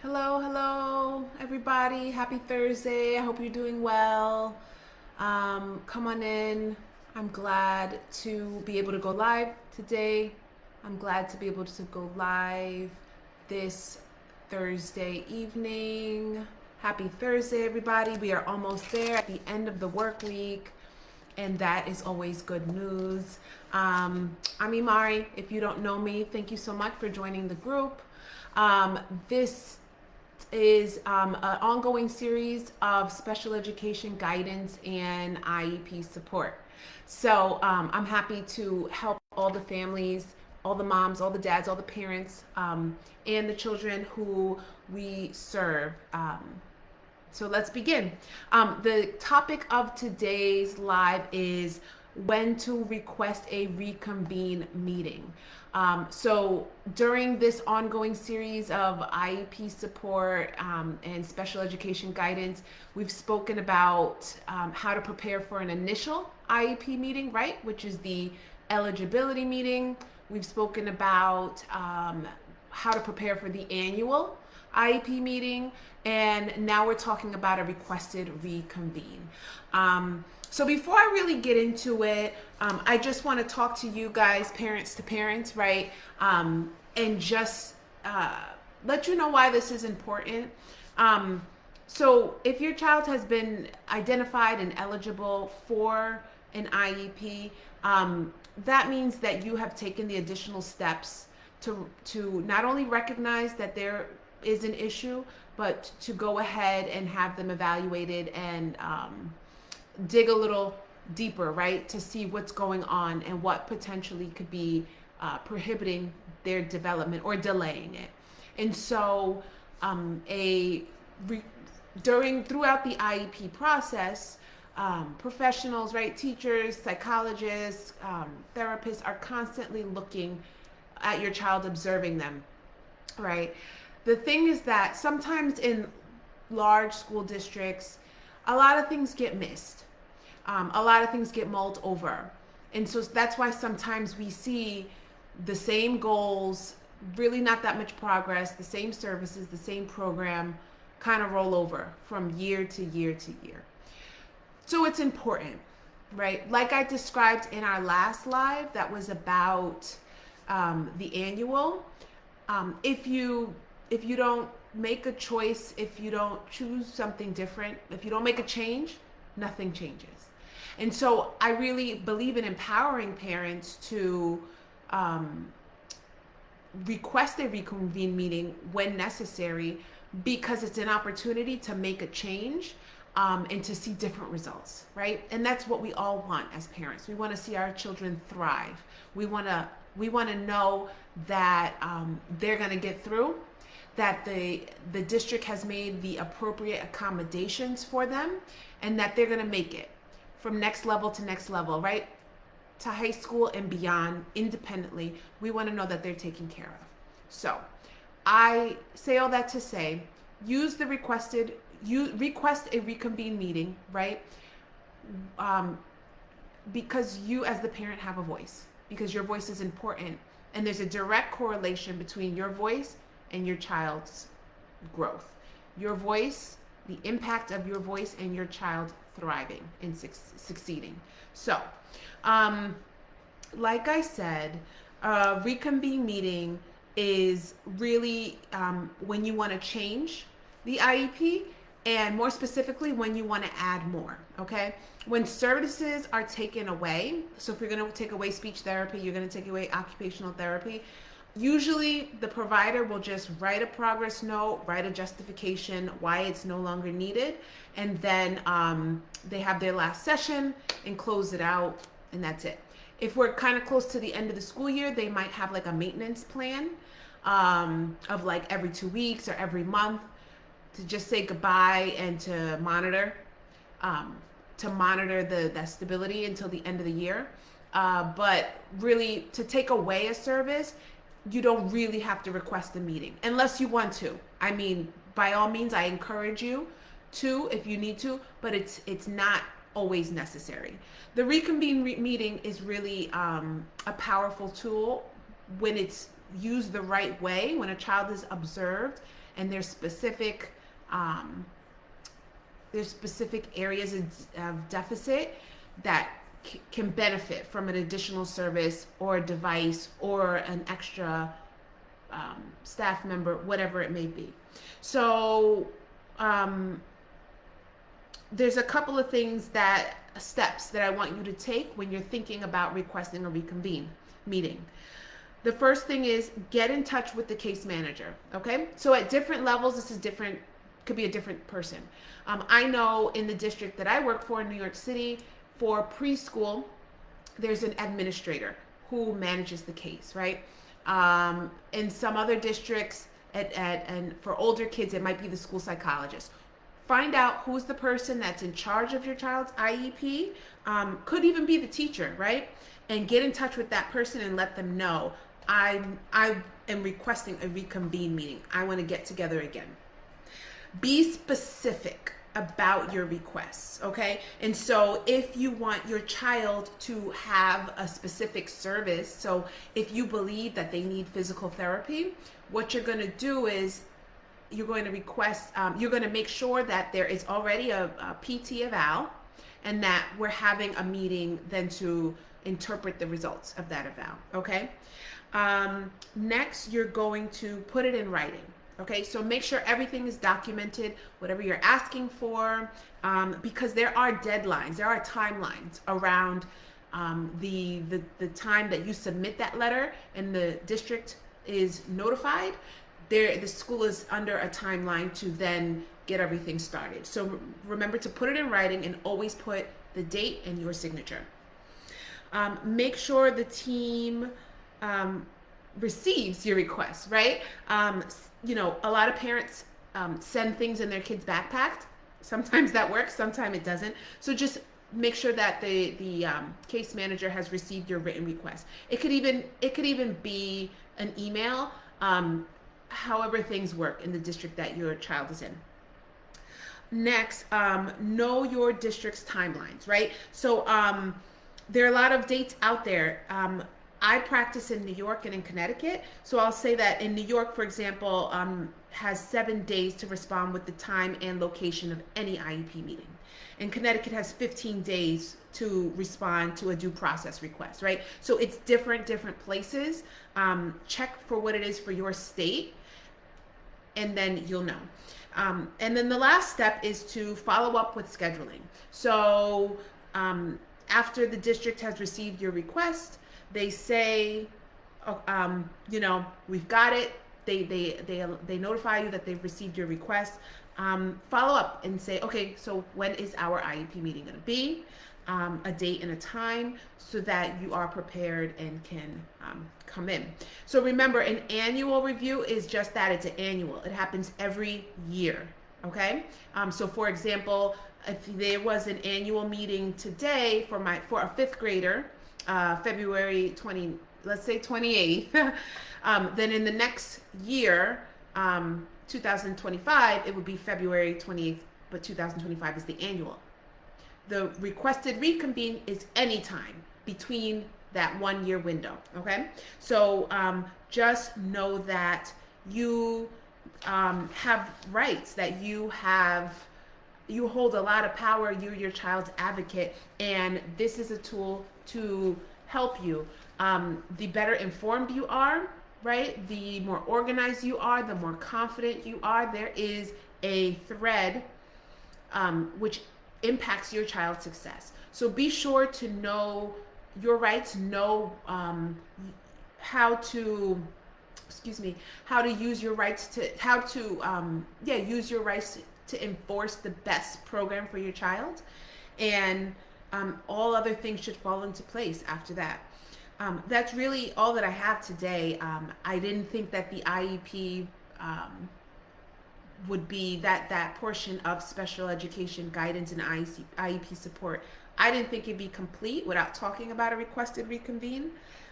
Hello, everybody. Happy Thursday. I hope you're doing well. Come on in. I'm glad to be able to go live today. I'm glad to be able to go live this Thursday evening. Happy Thursday, everybody. We are almost there at the end of the work week, and that is always good news. I'm Imari. If you don't know me, thank you so much for joining the group. This is an ongoing series of special education guidance and IEP support. So I'm happy to help all the families, all the moms, all the dads, all the parents, and the children who we serve. So let's begin. The topic of today's live is when to request a reconvene meeting. So during this ongoing series of IEP support and special education guidance, we've spoken about how to prepare for an initial IEP meeting, right? Which is the eligibility meeting. We've spoken about how to prepare for the annual IEP meeting, and now we're talking about a requested reconvene. So before I really get into it, I just want to talk to you guys, parents to parents, right? And just let you know why this is important. So if your child has been identified and eligible for an IEP, that means that you have taken the additional steps to not only recognize that there is an issue, but to go ahead and have them evaluated and dig a little deeper, right, to see what's going on and what potentially could be prohibiting their development or delaying it. And so throughout the IEP process, professionals, right, teachers, psychologists, therapists are constantly looking at your child, observing them, right? The thing is that sometimes in large school districts, a lot of things get missed. A lot of things get mulled over. And so that's why sometimes we see the same goals, really not that much progress, the same services, the same program kind of roll over from year to year to year. So it's important, right? Like I described in our last live that was about the annual. If you don't make a choice, if you don't choose something different, if you don't make a change, nothing changes. And so I really believe in empowering parents to request a reconvene meeting when necessary, because it's an opportunity to make a change and to see different results, right? And that's what we all want as parents. We want to see our children thrive. We want to know that they're going to get through, that the district has made the appropriate accommodations for them, and that they're going to make it from next level to next level, right? To high school and beyond, independently. We want to know that they're taken care of. So I say all that to say, request a reconvene meeting, right? Because you as the parent have a voice, because your voice is important. And there's a direct correlation between your voice and your child's growth. Your voice, the impact of your voice and your child thriving and succeeding. So, like I said, reconvene meeting is really when you want to change the IEP, and more specifically when you want to add more, okay? When services are taken away, so if you're going to take away speech therapy, you're going to take away occupational therapy, usually the provider will just write a progress note, write a justification why it's no longer needed, and then they have their last session and close it out, and that's it. If we're kind of close to the end of the school year, they might have like a maintenance plan of like every 2 weeks or every month to just say goodbye and to monitor the stability until the end of the year. But really, to take away a service, you don't really have to request a meeting unless you want to. I mean, by all means, I encourage you to if you need to, but it's not always necessary. The reconvene meeting is really a powerful tool when it's used the right way, when a child is observed and there's specific areas of deficit that can benefit from an additional service or a device or an extra staff member, whatever it may be. So there's a couple of steps that I want you to take when you're thinking about requesting a reconvene meeting. The first thing is get in touch with the case manager. Okay, so at different levels, this is different, could be a different person. I know in the district that I work for in New York City, for preschool, there's an administrator who manages the case, right? In some other districts, and for older kids, it might be the school psychologist. Find out who's the person that's in charge of your child's IEP. Could even be the teacher, right? And get in touch with that person and let them know, I am requesting a reconvene meeting. I want to get together again. Be specific about your requests, okay? And so if you want your child to have a specific service, so if you believe that they need physical therapy, what you're going to do is you're going to request, you're going to make sure that there is already a PT eval, and that we're having a meeting then to interpret the results of that eval, okay? Next, you're going to put it in writing. Okay, so make sure everything is documented, whatever you're asking for, because there are deadlines, there are timelines around the time that you submit that letter and the district is notified. The school is under a timeline to then get everything started. So remember to put it in writing and always put the date and your signature. Make sure the team receives your request, right? A lot of parents send things in their kids' backpacks. Sometimes that works, sometimes it doesn't. So just make sure that the case manager has received your written request. It could even be an email, however things work in the district that your child is in. Next, know your district's timelines, right? So there are a lot of dates out there. I practice in New York and in Connecticut, so I'll say that in New York, for example, has 7 days to respond with the time and location of any IEP meeting. And Connecticut has 15 days to respond to a due process request, right? So it's different places. Check for what it is for your state, and then you'll know. And then the last step is to follow up with scheduling. So after the district has received your request, they say, we've got it. They notify you that they've received your request. Follow up and say, okay, so when is our IEP meeting going to be? A date and a time, so that you are prepared and can come in. So remember, an annual review is just that. It's an annual. It happens every year. Okay. So for example, if there was an annual meeting today for a fifth grader, February 28th, then in the next year, 2025, it would be February 28th, but 2025 is the annual. The requested reconvene is anytime between that 1 year window, okay? So just know that you have rights, that you hold a lot of power. You're your child's advocate, and this is a tool to help you. The better informed you are, right? The more organized you are, the more confident you are. There is a thread which impacts your child's success. So be sure to know your rights, know how to use your rights to enforce the best program for your child, and all other things should fall into place after that. That's really all that I have today. I didn't think that the IEP would be that portion of special education guidance and IEP support. I didn't think it'd be complete without talking about a requested reconvene.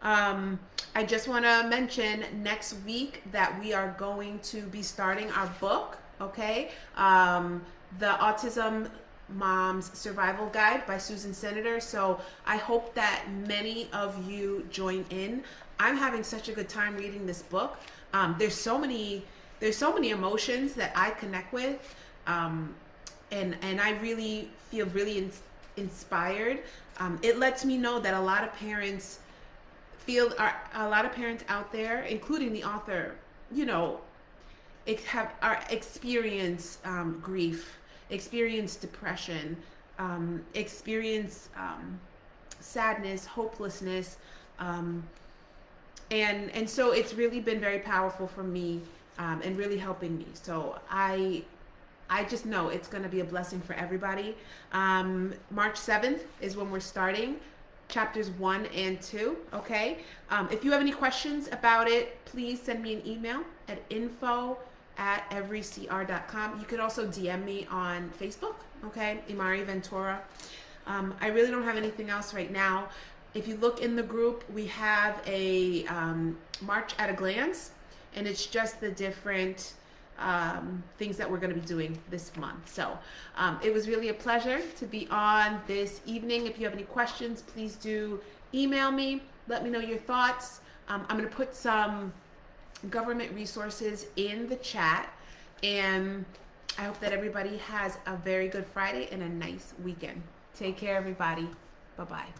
I just want to mention next week that we are going to be starting our book, okay? The Autism Mom's Survival Guide by Susan Senator. So I hope that many of you join in. I'm having such a good time reading this book. There's so many emotions that I connect with, and I really feel really inspired. It lets me know that a lot of parents out there, including the author, you know, experience grief, experience depression, experience sadness, hopelessness, and so it's really been very powerful for me, and really helping me. So I just know it's going to be a blessing for everybody. March 7th is when we're starting chapters 1 and 2. Okay. If you have any questions about it, please send me an email at info@everycr.com. You could also DM me on Facebook. Okay. Imari Ventura. I really don't have anything else right now. If you look in the group, we have a March at a glance, and it's just the different things that we're going to be doing this month. So it was really a pleasure to be on this evening. If you have any questions, please do email me. Let me know your thoughts. I'm going to put some government resources in the chat, and I hope that everybody has a very good Friday and a nice weekend. Take care, everybody. Bye-bye.